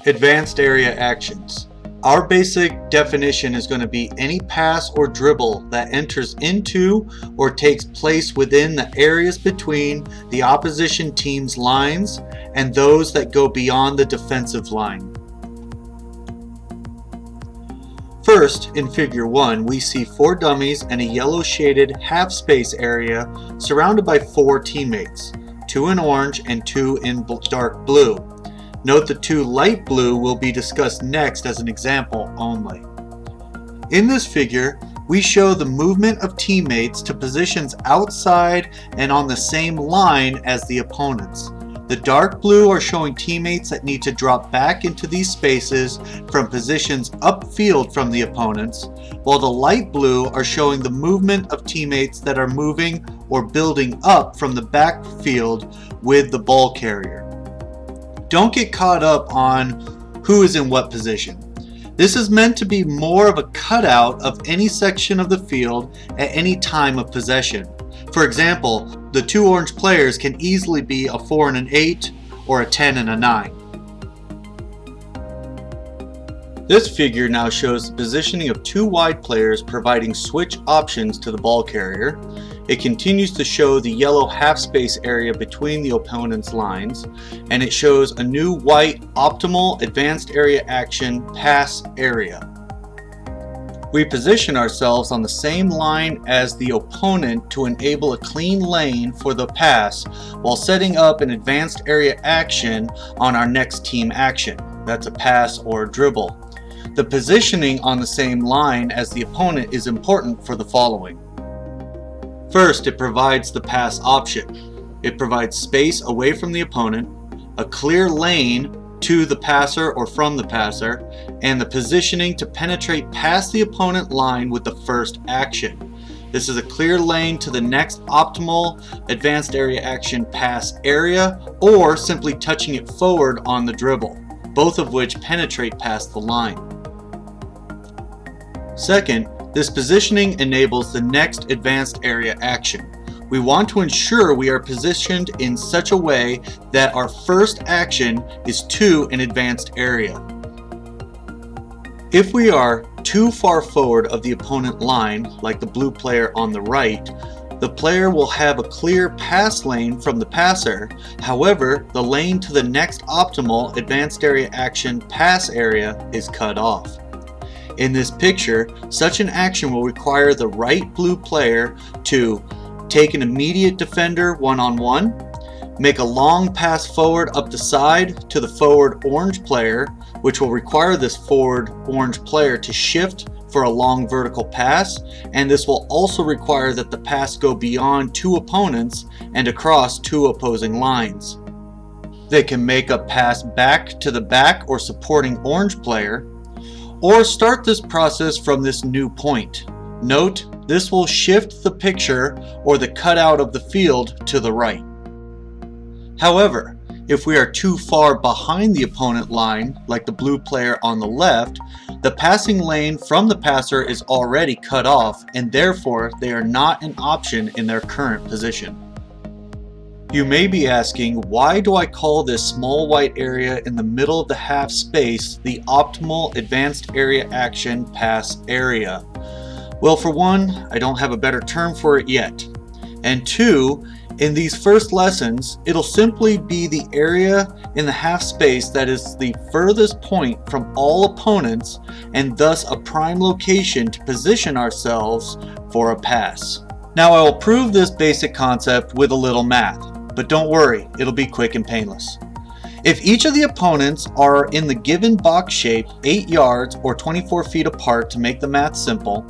Advanced area actions. Our basic definition is going to be any pass or dribble that enters into or takes place within the areas between the opposition team's lines and those that go beyond the defensive line. First, in Figure 1, we see 4 dummies and a yellow shaded half space area surrounded by 4 teammates, 2 in orange and 2 in dark blue. Note the 2 light blue will be discussed next as an example only. In this figure, we show the movement of teammates to positions outside and on the same line as the opponents. The dark blue are showing teammates that need to drop back into these spaces from positions upfield from the opponents, while the light blue are showing the movement of teammates that are moving or building up from the backfield with the ball carrier. Don't get caught up on who is in what position. This is meant to be more of a cutout of any section of the field at any time of possession. For example, the 2 orange players can easily be a 4 and an 8 or a 10 and a 9. This figure now shows the positioning of 2 wide players providing switch options to the ball carrier. It continues to show the yellow half space area between the opponent's lines, and it shows a new white optimal advanced area action pass area. We position ourselves on the same line as the opponent to enable a clean lane for the pass while setting up an advanced area action on our next team action. That's a pass or a dribble. The positioning on the same line as the opponent is important for the following. First, it provides the pass option. It provides space away from the opponent, a clear lane to the passer or from the passer, and the positioning to penetrate past the opponent line with the first action. This is a clear lane to the next optimal advanced area action pass area, or simply touching it forward on the dribble, both of which penetrate past the line. Second, this positioning enables the next advanced area action. We want to ensure we are positioned in such a way that our first action is to an advanced area. If we are too far forward of the opponent line, like the blue player on the right, the player will have a clear pass lane from the passer. However, the lane to the next optimal advanced area action pass area is cut off. In this picture, such an action will require the right blue player to take an immediate defender one-on-one, make a long pass forward up the side to the forward orange player, which will require this forward orange player to shift for a long vertical pass, and this will also require that the pass go beyond 2 opponents and across 2 opposing lines. They can make a pass back to the back or supporting orange player, or start this process from this new point. Note, this will shift the picture or the cutout of the field to the right. However, if we are too far behind the opponent line, like the blue player on the left, the passing lane from the passer is already cut off, and therefore they are not an option in their current position. You may be asking, why do I call this small white area in the middle of the half space the optimal advanced area action pass area? Well, for one, I don't have a better term for it yet. And 2, in these first lessons, it'll simply be the area in the half space that is the furthest point from all opponents, and thus a prime location to position ourselves for a pass. Now I will prove this basic concept with a little math, but don't worry, it'll be quick and painless. If each of the opponents are in the given box shape 8 yards or 24 feet apart to make the math simple,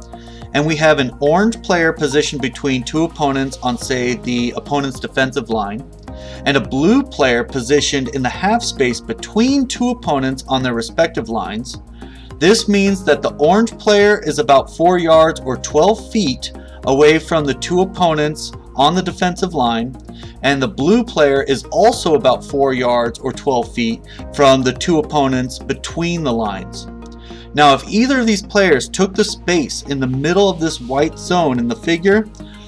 and we have an orange player positioned between 2 opponents on, say, the opponent's defensive line, and a blue player positioned in the half space between 2 opponents on their respective lines, this means that the orange player is about 4 yards or 12 feet away from the 2 opponents on the defensive line, and the blue player is also about 4 yards or 12 feet from the 2 opponents between the lines. Now, if either of these players took the space in the middle of this white zone in the figure,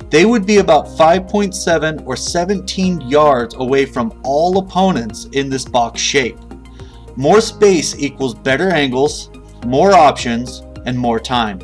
they would be about 5.7 or 17 yards away from all opponents in this box shape. More space equals better angles, more options, and more time.